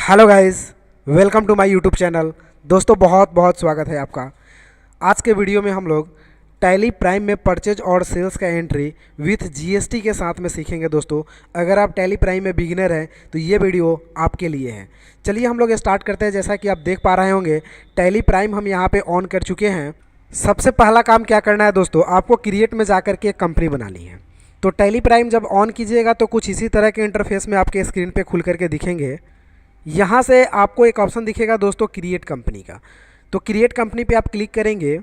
Hello guys, welcome to my YouTube channel. दोस्तों बहुत बहुत स्वागत है आपका। आज के वीडियो में हम लोग टैली प्राइम में परचेज और सेल्स का एंट्री विथ जीएसटी के साथ में सीखेंगे। दोस्तों अगर आप टैली प्राइम में बिगिनर हैं तो ये वीडियो आपके लिए है। चलिए हम लोग स्टार्ट करते हैं। जैसा कि आप देख पा रहे होंगे टैली प्राइम हम यहाँ पे ऑन कर चुके हैं। सबसे पहला काम क्या करना है दोस्तों, आपको क्रिएट में जा कर के एक कंपनी बनानी है। तो टैली प्राइम जब ऑन कीजिएगा तो कुछ इसी तरह के इंटरफेस में आपके स्क्रीन पे खुल करके दिखेंगे। यहाँ से आपको एक ऑप्शन दिखेगा दोस्तों क्रिएट कंपनी का। तो क्रिएट कंपनी पे आप क्लिक करेंगे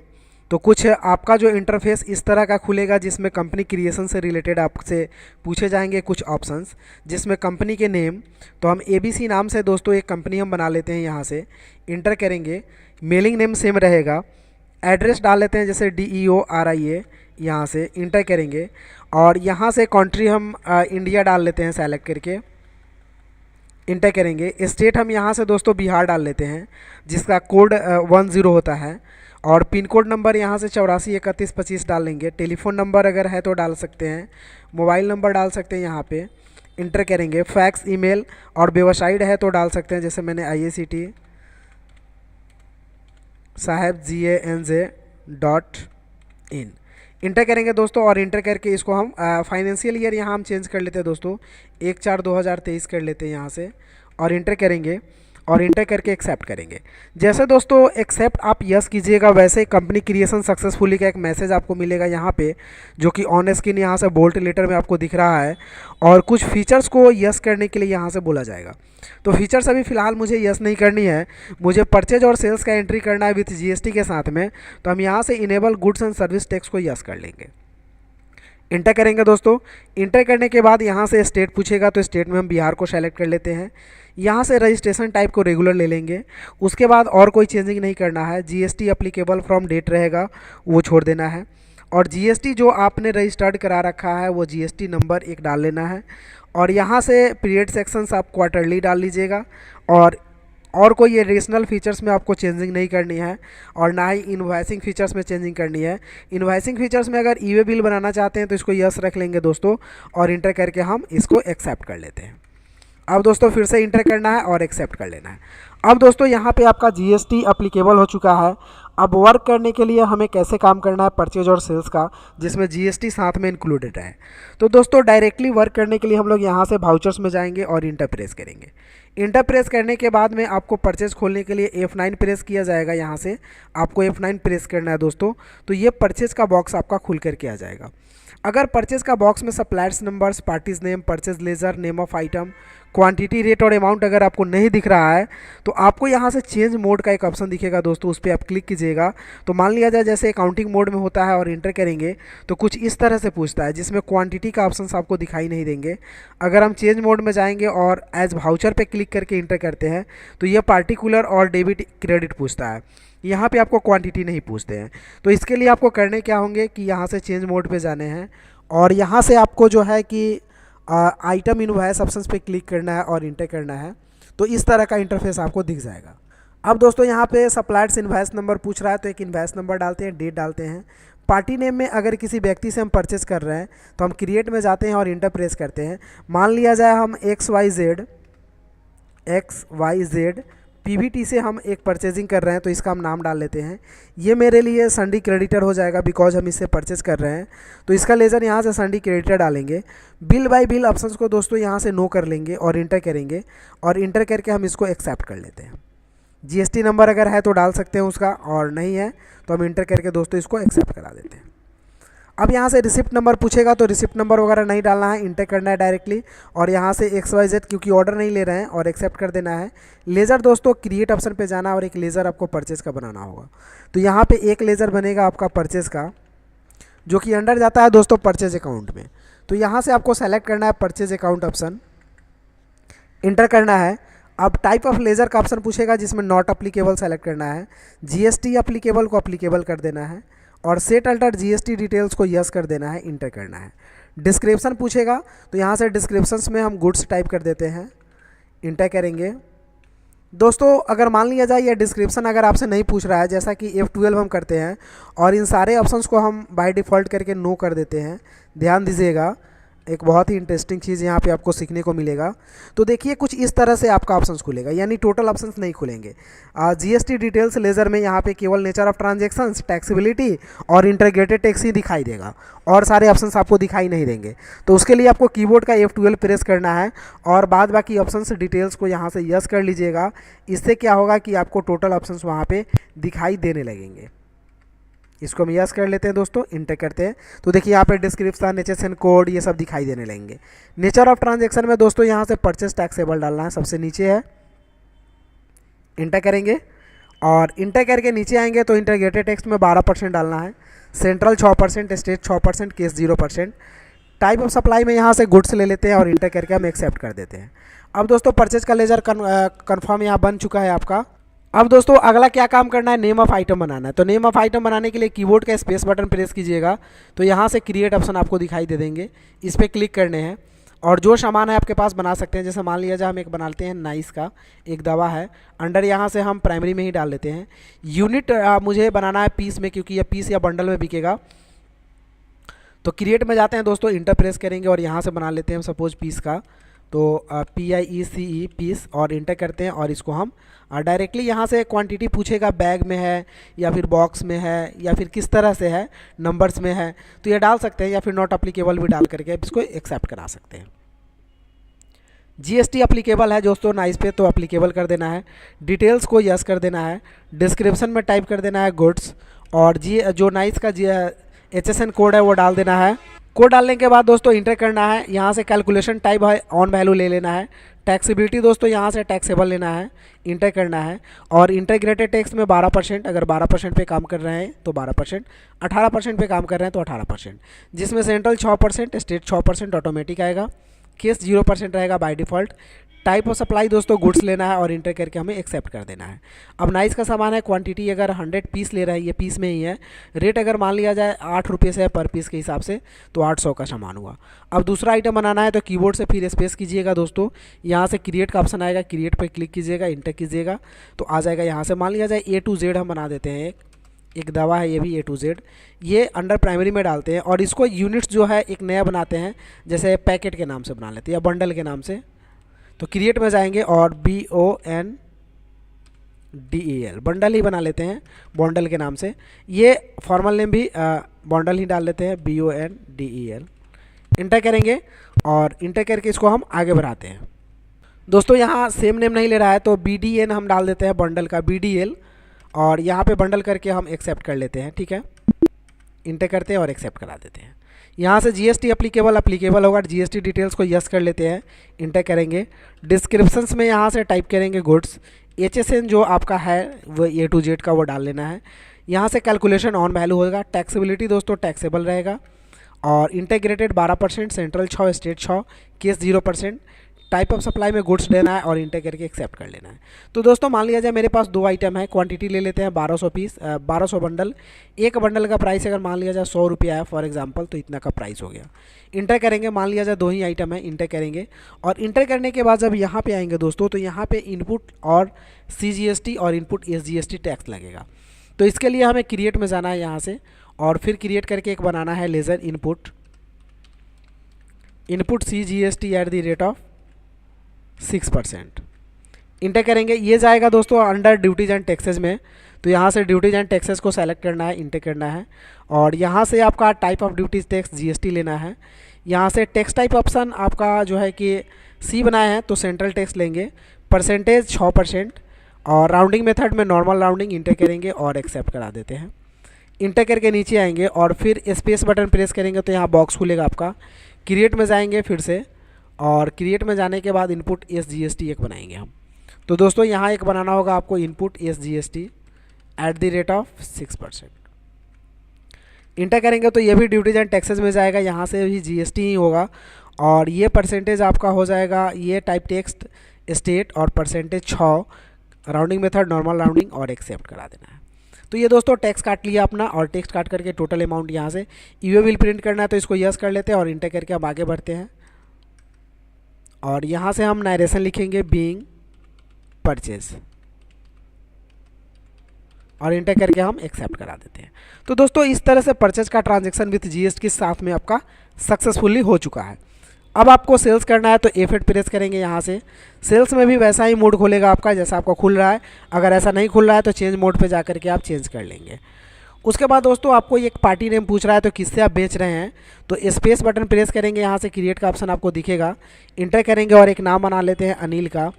तो कुछ आपका जो इंटरफेस इस तरह का खुलेगा, जिसमें कंपनी क्रिएशन से रिलेटेड आपसे पूछे जाएंगे कुछ ऑप्शंस, जिसमें कंपनी के नेम तो हम एबीसी नाम से दोस्तों एक कंपनी हम बना लेते हैं। यहाँ से इंटर करेंगे, मेलिंग नेम सेम रहेगा, एड्रेस डाल लेते हैं जैसे DEORIA, यहाँ से इंटर करेंगे और यहाँ से कंट्री हम इंडिया डाल लेते हैं सेलेक्ट करके, इंटर करेंगे। स्टेट हम यहाँ से दोस्तों बिहार डाल लेते हैं जिसका कोड 10 होता है और पिन कोड नंबर यहाँ से 843125 डाल लेंगे। टेलीफोन नंबर अगर है तो डाल सकते हैं, मोबाइल नंबर डाल सकते हैं यहाँ पे, इंटर करेंगे। फैक्स, ईमेल और वेबसाइट है तो डाल सकते हैं, जैसे मैंने IACT sahebganj.in इंटर करेंगे दोस्तों। और इंटर करके इसको हम फाइनेंशियल ईयर यहाँ हम चेंज कर लेते हैं दोस्तों, 1/4/2023 कर लेते हैं यहाँ से और इंटर करेंगे और इंटर करके एक्सेप्ट करेंगे। जैसे दोस्तों एक्सेप्ट आप यस कीजिएगा वैसे कंपनी क्रिएशन सक्सेसफुली का एक मैसेज आपको मिलेगा यहाँ पे, जो कि ऑन स्क्रीन यहाँ से बोल्ड लेटर में आपको दिख रहा है और कुछ फीचर्स को यस करने के लिए यहाँ से बोला जाएगा। तो फीचर्स अभी फ़िलहाल मुझे यस नहीं करनी है, मुझे परचेज और सेल्स का एंट्री करना है विथ जीएसटी के साथ में। तो हम यहाँ से enable goods and service tax को यस कर लेंगे, इंटर करेंगे दोस्तों। इंटर करने के बाद यहाँ से स्टेट पूछेगा तो स्टेट में हम बिहार को सेलेक्ट कर लेते हैं। यहाँ से रजिस्ट्रेशन टाइप को रेगुलर ले लेंगे। उसके बाद और कोई चेंजिंग नहीं करना है, जीएसटी अप्लीकेबल फ्रॉम डेट रहेगा वो छोड़ देना है और जीएसटी जो आपने रजिस्टर्ड करा रखा है वो जीएसटी नंबर एक डाल लेना है। और यहाँ से पीरियड सेक्शंस आप क्वार्टरली डाल लीजिएगा और कोई एडिशनल फीचर्स में आपको चेंजिंग नहीं करनी है और ना ही इनवॉइसिंग फीचर्स में चेंजिंग करनी है। इनवॉइसिंग फीचर्स में अगर ई वे बिल बनाना चाहते हैं तो इसको यस रख लेंगे दोस्तों और इंटर करके हम इसको एक्सेप्ट कर लेते हैं। अब दोस्तों फिर से इंटर करना है और एक्सेप्ट कर लेना है। अब दोस्तों यहाँ पे आपका जीएसटी अप्लीकेबल हो चुका है। अब वर्क करने के लिए हमें कैसे काम करना है परचेज और सेल्स का, जिसमें जीएसटी साथ में इंक्लूडेड है। तो दोस्तों डायरेक्टली वर्क करने के लिए हम लोग यहाँ से वाउचर्स में जाएंगे और इंटर प्रेस करेंगे। इंटर प्रेस करने के बाद में आपको परचेज खोलने के लिए F9 प्रेस किया जाएगा। यहाँ से आपको F9 प्रेस करना है दोस्तों, तो ये परचेज का बॉक्स आपका खुल करके आ जाएगा। अगर परचेज का बॉक्स में suppliers numbers, parties name, purchase laser, name of item, quantity, rate और अमाउंट अगर आपको नहीं दिख रहा है तो आपको यहाँ से चेंज मोड का एक ऑप्शन दिखेगा दोस्तों, उस पर आप क्लिक कीजिएगा। तो मान लिया जाए जैसे अकाउंटिंग मोड में होता है और इंटर करेंगे तो कुछ इस तरह से पूछता है, जिसमें क्वांटिटी का ऑप्शन आपको दिखाई नहीं देंगे। अगर हम चेंज मोड में जाएंगे और एज वाउचर पे क्लिक करके इंटर करते हैं तो ये पार्टिकुलर और डेबिट क्रेडिट पूछता है। यहाँ पे आपको क्वांटिटी नहीं पूछते हैं। तो इसके लिए आपको करने क्या होंगे कि यहाँ से चेंज मोड पे जाने हैं और यहाँ से आपको जो है कि आइटम इनवॉइस ऑप्शंस पे क्लिक करना है और इंटर करना है। तो इस तरह का इंटरफेस आपको दिख जाएगा। अब दोस्तों यहाँ पे सप्लायर्स इनवॉइस नंबर पूछ रहा है तो एक इनवॉइस नंबर डालते हैं, डेट डालते हैं। पार्टी नेम में अगर किसी व्यक्ति से हम परचेज कर रहे हैं तो हम क्रिएट में जाते हैं और इंटर प्रेस करते हैं। मान लिया जाए हम XYZ PVT से हम एक परचेजिंग कर रहे हैं तो इसका हम नाम डाल लेते हैं। ये मेरे लिए संडी क्रेडिटर हो जाएगा बिकॉज हम इससे परचेज कर रहे हैं, तो इसका लेजर यहाँ से संडी क्रेडिटर डालेंगे। बिल बाय बिल ऑप्शंस को दोस्तों यहाँ से नो कर लेंगे और इंटर करेंगे और इंटर करके हम इसको एक्सेप्ट कर लेते हैं। जीएसटी नंबर अगर है तो डाल सकते हैं उसका, और नहीं है तो हम इंटर करके दोस्तों इसको एक्सेप्ट करा देते हैं। अब यहाँ से रिसिप्ट नंबर पूछेगा तो रिसिप्ट नंबर वगैरह नहीं डालना है, इंटर करना है डायरेक्टली और यहाँ से XYZ क्योंकि ऑर्डर नहीं ले रहे हैं और एक्सेप्ट कर देना है। लेज़र दोस्तों क्रिएट ऑप्शन पे जाना और एक लेज़र आपको परचेज का बनाना होगा। तो यहाँ पे एक लेज़र बनेगा आपका परचेज का, जो कि अंडर जाता है दोस्तों परचेज अकाउंट में। तो यहाँ से आपको सेलेक्ट करना है परचेज अकाउंट ऑप्शन, इंटर करना है। अब टाइप ऑफ लेज़र का ऑप्शन पूछेगा जिसमें नॉट अप्लीकेबल सेलेक्ट करना है, जीएसटी अप्लीकेबल को अप्लीकेबल कर देना है और सेट अल्टर जीएसटी डिटेल्स को यस कर देना है, इंटर करना है। डिस्क्रिप्शन पूछेगा तो यहाँ से डिस्क्रिप्शंस में हम गुड्स टाइप कर देते हैं, इंटर करेंगे। दोस्तों अगर मान लिया जाए ये डिस्क्रिप्शन अगर आपसे नहीं पूछ रहा है, जैसा कि F12 हम करते हैं और इन सारे ऑप्शंस को हम बाय डिफ़ॉल्ट करके नो कर देते हैं, ध्यान दीजिएगा। एक बहुत ही इंटरेस्टिंग चीज़ यहाँ पे आपको सीखने को मिलेगा। तो देखिए कुछ इस तरह से आपका ऑप्शंस खुलेगा, यानी टोटल ऑप्शंस नहीं खुलेंगे। जीएसटी डिटेल्स लेजर में यहाँ पे केवल नेचर ऑफ ट्रांजैक्शंस, टैक्सेबिलिटी और इंटीग्रेटेड टैक्स ही दिखाई देगा, और सारे ऑप्शंस आपको दिखाई नहीं देंगे। तो उसके लिए आपको कीबोर्ड का F12 प्रेस करना है और बाद बाकी ऑप्शंस डिटेल्स को यहाँ से यस कर लीजिएगा। इससे क्या होगा कि आपको टोटल ऑप्शंस वहाँ पे दिखाई देने लगेंगे। इसको हम यस कर लेते हैं दोस्तों, इंटर करते हैं। तो देखिए यहाँ पे डिस्क्रिप्शन, एचएसएन कोड, ये सब दिखाई देने लगेंगे। नेचर ऑफ ट्रांजैक्शन में दोस्तों यहाँ से परचेस टैक्सेबल डालना है, सबसे नीचे है, इंटर करेंगे और इंटर करके नीचे आएंगे तो इंटीग्रेटेड टैक्स में 12% डालना है, central 6%, state 6%, case 0%। Type of supply में यहाँ से गुड्स ले लेते हैं और इंटर करके हम एक्सेप्ट कर देते हैं। अब दोस्तों परचेज का लेजर कन्फर्म यहाँ बन चुका है आपका। अब दोस्तों अगला क्या काम करना है, नेम ऑफ आइटम बनाना है। तो नेम ऑफ आइटम बनाने के लिए कीबोर्ड का स्पेस बटन प्रेस कीजिएगा, तो यहाँ से क्रिएट ऑप्शन आपको दिखाई दे देंगे, इस पर क्लिक करने हैं और जो सामान है आपके पास बना सकते हैं। जैसे मान लिया जाए हम एक बनाते हैं नाइस का, एक दवा है, अंडर यहाँ से हम प्राइमरी में ही डाल लेते हैं। यूनिट मुझे बनाना है पीस में, क्योंकि यह पीस या बंडल में बिकेगा। तो क्रिएट में जाते हैं दोस्तों, इंटर प्रेस करेंगे और यहाँ से बना लेते हैं हम सपोज पीस का, तो PIECE पीस, और इंटर करते हैं और इसको हम डायरेक्टली यहाँ से क्वांटिटी पूछेगा, बैग में है या फिर बॉक्स में है या फिर किस तरह से है, नंबर्स में है, तो ये डाल सकते हैं या फिर नॉट अप्लीकेबल भी डाल करके इसको एक्सेप्ट करा सकते हैं। GST अप्लीकेबल है दोस्तों नाइस पे, तो अप्लीकेबल कर देना है। डिटेल्स को यस कर देना है। डिस्क्रिप्शन में टाइप कर देना है गुड्स, और जो नाइस का HSN कोड है वो डाल देना है। कोड डालने के बाद दोस्तों इंटर करना है। यहाँ से कैलकुलेशन टाइप है ऑन वैल्यू ले लेना है। टैक्सेबिलिटी दोस्तों यहाँ से टैक्सेबल लेना है, इंटर करना है। और इंटीग्रेटेड टैक्स में 12%, अगर 12% पे काम कर रहे हैं तो 12%, 18% पे काम कर रहे हैं तो 18%, जिसमें सेंट्रल 6%, स्टेट 6% ऑटोमेटिक आएगा, केस 0% रहेगा by default. Type of supply दोस्तों गुड्स लेना है और इंटर करके हमें एक्सेप्ट कर देना है। अब नाइस का सामान है, क्वांटिटी अगर 100 पीस ले रहा है, ये पीस में ही है। रेट अगर मान लिया जाए 8 रुपये से है पर पीस के हिसाब से, तो 800 का सामान हुआ। अब दूसरा आइटम बनाना है तो कीबोर्ड से फिर स्पेस कीजिएगा दोस्तों, यहाँ से क्रिएट का ऑप्शन आएगा, क्रिएट पर क्लिक कीजिएगा, इंटर कीजिएगा तो आ जाएगा। यहाँ से मान लिया जाए A to Z हम बना देते हैं, एक दवा है ये भी A to Z, ये अंडर प्राइमरी में डालते हैं और इसको यूनिट्स जो है एक नया बनाते हैं, जैसे पैकेट के नाम से बना लेते हैं या बंडल के नाम से। तो क्रिएट में जाएंगे और BONDEL बंडल ही बना लेते हैं बॉन्डल के नाम से। ये फॉर्मल नेम भी बॉन्डल ही डाल लेते हैं, BONDEL। इंटर करेंगे और इंटर करके इसको हम आगे बढ़ाते हैं। दोस्तों यहाँ सेम नेम नहीं ले रहा है तो BDN हम डाल देते हैं, बंडल का BDL, और यहाँ पे बंडल करके हम एक्सेप्ट कर लेते हैं। ठीक है, इंटर करते हैं और एक्सेप्ट करा देते हैं। यहाँ से GST अप्लीकेबल होगा, GST डिटेल्स को यस कर लेते हैं, इंटर करेंगे। डिस्क्रिप्शंस में यहाँ से टाइप करेंगे गुड्स, HSN जो आपका है वो A to Z का वो डाल लेना है। यहाँ से कैलकुलेशन ऑन वैल्यू होगा। टैक्सेबिलिटी दोस्तों टैक्सेबल रहेगा, और integrated 12%, central 6, state 6, case 0%। Type of supply में गुड्स लेना है और इंटर करके एक्सेप्ट कर लेना है। तो दोस्तों मान लिया जाए मेरे पास 2 आइटम है, क्वांटिटी ले लेते हैं 1200 पीस, 1200 बंडल। एक बंडल का प्राइस अगर मान लिया जाए 100 रुपया है फॉर एग्जांपल, तो इतना का प्राइस हो गया। इंटर करेंगे, मान लिया जाए 2 ही आइटम है, इंटर करेंगे और इंटर करने के बाद जब यहाँ पे आएंगे दोस्तों, तो यहाँ पे इनपुट और CGST और इनपुट SGST टैक्स लगेगा। तो इसके लिए हमें क्रिएट में जाना है यहाँ से, और फिर क्रिएट करके एक बनाना है ledger input CGST at the rate of 6%। Enter करेंगे, ये जाएगा दोस्तों अंडर ड्यूटीज एंड टैक्सेस में। तो यहाँ से ड्यूटीज एंड टैक्सेस को सेलेक्ट करना है, इंटर करना है, और यहाँ से आपका type of duties tax GST लेना है। यहाँ से टैक्स टाइप ऑप्शन आपका जो है कि C बनाए हैं तो सेंट्रल टैक्स लेंगे, परसेंटेज 6%, और राउंडिंग मेथड में नॉर्मल राउंडिंग। इंटर करेंगे और एक्सेप्ट करा देते हैं। इंटर करके नीचे आएंगे और फिर स्पेस बटन प्रेस करेंगे तो यहाँ बॉक्स खुलेगा आपका। क्रिएट में जाएंगे फिर से, और क्रिएट में जाने के बाद इनपुट SGST एक बनाएंगे हम। तो दोस्तों यहाँ एक बनाना होगा आपको, input SGST eight the rate of 6%। Enter करेंगे तो ये भी ड्यूटीज एंड टैक्सेस में जाएगा, यहाँ से भी GST ही होगा, और ये परसेंटेज आपका हो जाएगा, ये टाइप टेक्स्ट स्टेट और percentage 6, rounding method normal rounding, और एक्सेप्ट करा देना है। तो ये दोस्तों टैक्स काट लिया अपना, और टैक्स काट करके टोटल अमाउंट यहाँ से ईओ बिल प्रिंट करना है तो इसको यस कर लेते हैं और इंटर करके हम आगे बढ़ते हैं। और यहाँ से हम नरेशन लिखेंगे बीइंग परचेज, और इंटर करके हम एक्सेप्ट करा देते हैं। तो दोस्तों इस तरह से परचेज का ट्रांजैक्शन विथ GST के साथ में आपका सक्सेसफुली हो चुका है। अब आपको सेल्स करना है तो F8 प्रेस करेंगे यहाँ से। सेल्स में भी वैसा ही मोड खोलेगा आपका जैसा आपका खुल रहा है। अगर ऐसा नहीं खुल रहा है तो चेंज मोड पे जा करके आप चेंज कर लेंगे। उसके बाद दोस्तों आपको एक पार्टी नेम पूछ रहा है तो किससे आप बेच रहे हैं, तो स्पेस बटन प्रेस करेंगे, यहाँ से क्रिएट का ऑप्शन आपको दिखेगा, इंटर करेंगे और एक नाम बना लेते हैं अनिल का।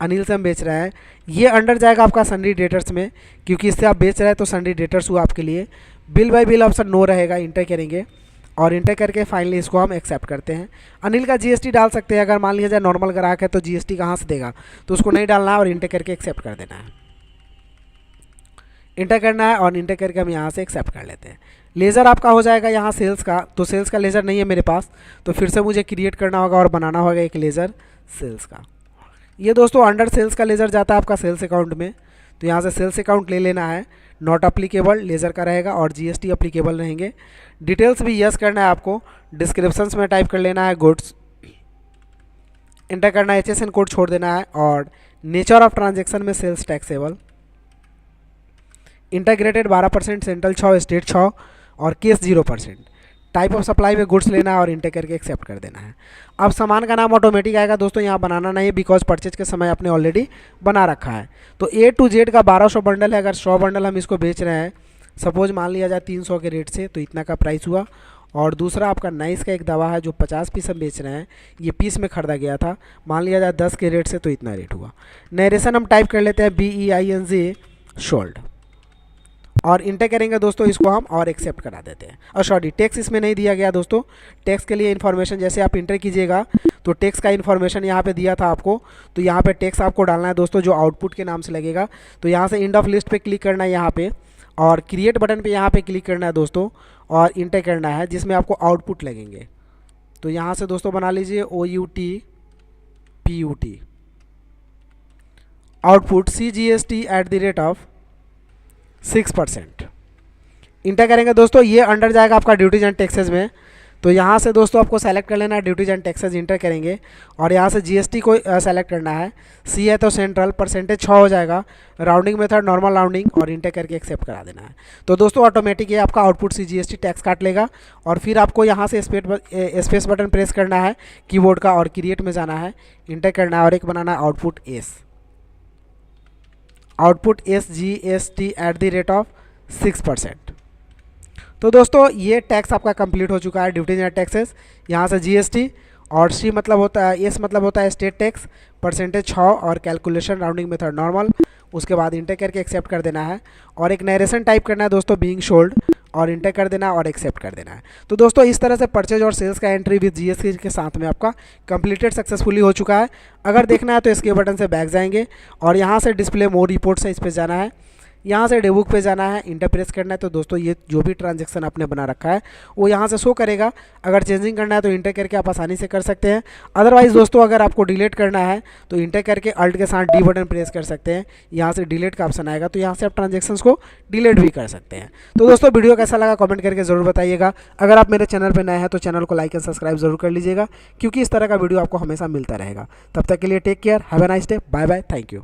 अनिल से हम बेच रहे हैं। ये अंडर जाएगा आपका सन्डी डेटर्स में, क्योंकि इससे आप बेच रहे हैं तो सन्डी डेटर्स हुआ आपके लिए। Bill by bill option no रहेगा, इंटर करेंगे और इंटर करके फाइनली इसको हम एक्सेप्ट करते हैं। अनिल का जीएसटी डाल सकते हैं, अगर मान लिया जाए नॉर्मल ग्राहक है तो जीएसटी कहाँ से देगा, तो उसको नहीं डालना है और इंटर करके एक्सेप्ट कर देना है। इंटर करना है और इंटर करके हम यहाँ से एक्सेप्ट कर लेते हैं। लेज़र आपका हो जाएगा यहाँ सेल्स का, तो सेल्स का लेज़र नहीं है मेरे पास, तो फिर से मुझे क्रिएट करना होगा और बनाना होगा एक लेज़र सेल्स का। ये दोस्तों अंडर सेल्स का लेज़र जाता है आपका सेल्स अकाउंट में, तो यहाँ से सेल्स अकाउंट ले लेना है। नॉट अप्लीकेबल लेज़र का रहेगा और जीएसटी अप्लीकेबल रहेंगे। डिटेल्स भी यस करना है आपको। डिस्क्रिप्शंस में टाइप कर लेना है गुड्स, इंटर करना है, HSN कोड छोड़ देना है और नेचर ऑफ ट्रांजेक्शन में sales taxable. Integrated 12%, central 6, state 6 और केस 0%। टाइप ऑफ सप्लाई में गुड्स लेना है और इंटर करके एक्सेप्ट कर देना है। अब सामान का नाम ऑटोमेटिक आएगा दोस्तों, यहाँ बनाना नहीं, बिकॉज परचेज के समय आपने ऑलरेडी बना रखा है। तो A to Z का 1200 बंडल है। अगर 100 बंडल हम इसको बेच रहे हैं, सपोज मान लिया जाए 300 के रेट से, तो इतना का प्राइस हुआ। और दूसरा आपका नाइस का एक दवा है जो 50 पीस हम बेच रहे हैं, ये पीस में खरीदा गया था, मान लिया जाए 10 के रेट से, तो इतना रेट हुआ। नरेशन हम टाइप कर लेते हैं BEING सोल्ड और इंटर करेंगे दोस्तों इसको हम और एक्सेप्ट करा देते हैं। और सॉरी, टैक्स इसमें नहीं दिया गया दोस्तों। टैक्स के लिए इन्फॉर्मेशन जैसे आप इंटर कीजिएगा तो टैक्स का इन्फॉर्मेशन यहाँ पे दिया था आपको, तो यहाँ पे टैक्स आपको डालना है दोस्तों जो आउटपुट के नाम से लगेगा। तो यहाँ से इंड ऑफ लिस्ट पे क्लिक करना है यहाँ पे और क्रिएट बटन पे यहाँ पे क्लिक करना है दोस्तों और इंटर करना है जिसमें आपको आउटपुट लगेंगे। तो यहाँ से दोस्तों बना लीजिए OUT आउटपुट CGST@6%। इंटर करेंगे दोस्तों, ये अंडर जाएगा आपका ड्यूटीज एंड टैक्सेस में। तो यहाँ से दोस्तों आपको सेलेक्ट कर लेना है ड्यूटीज एंड टैक्सेस, इंटर करेंगे और यहाँ से जीएसटी को सेलेक्ट करना है। C है तो सेंट्रल, परसेंटेज 6 हो जाएगा, राउंडिंग मेथड नॉर्मल राउंडिंग और इंटर करके एक्सेप्ट करा देना है। तो दोस्तों ऑटोमेटिक ये आपका आउटपुट CGST टैक्स काट लेगा और फिर आपको यहाँ से स्पेस बटन प्रेस करना है कीबोर्ड का और क्रिएट में जाना है, इंटर करना है और एक बनाना है आउटपुट SGST@6%। तो दोस्तों ये टैक्स आपका कंप्लीट हो चुका है, ड्यूटीज एंड टैक्सेस। यहाँ से जीएसटी और C मतलब होता है, S मतलब होता है स्टेट टैक्स, परसेंटेज 6 और कैलकुलेशन राउंडिंग मेथड नॉर्मल। उसके बाद इंटर करके एक्सेप्ट कर देना है और एक नरेशन टाइप करना है दोस्तों बीइंग सोल्ड और इंटर कर देना और एक्सेप्ट कर देना है। तो दोस्तों इस तरह से परचेज और सेल्स का एंट्री विद जीएसटी के साथ में आपका कंप्लीटेड सक्सेसफुली हो चुका है। अगर देखना है तो इसके बटन से बैक जाएंगे और यहाँ से डिस्प्ले मोर रिपोर्ट से इस पर जाना है, यहाँ से डेबुक पे जाना है, इंटर प्रेस करना है। तो दोस्तों ये जो भी ट्रांजैक्शन आपने बना रखा है वो यहाँ से शो करेगा। अगर चेंजिंग करना है तो इंटर करके आप आसानी से कर सकते हैं। अदरवाइज दोस्तों अगर आपको डिलीट करना है तो इंटर करके अल्ट के साथ D बटन प्रेस कर सकते हैं, यहाँ से डिलीट का ऑप्शन आएगा, तो यहाँ से आप ट्रांजेक्शन्स को डिलीट भी कर सकते हैं। तो दोस्तों वीडियो कैसा लगा कमेंट करके ज़रूर बताइएगा। अगर आप मेरे चैनल पर नए हैं तो चैनल को लाइक एंड सब्सक्राइब जरूर कर लीजिएगा, क्योंकि इस तरह का वीडियो आपको हमेशा मिलता रहेगा। तब तक के लिए take care, have a nice day, bye bye, thank you.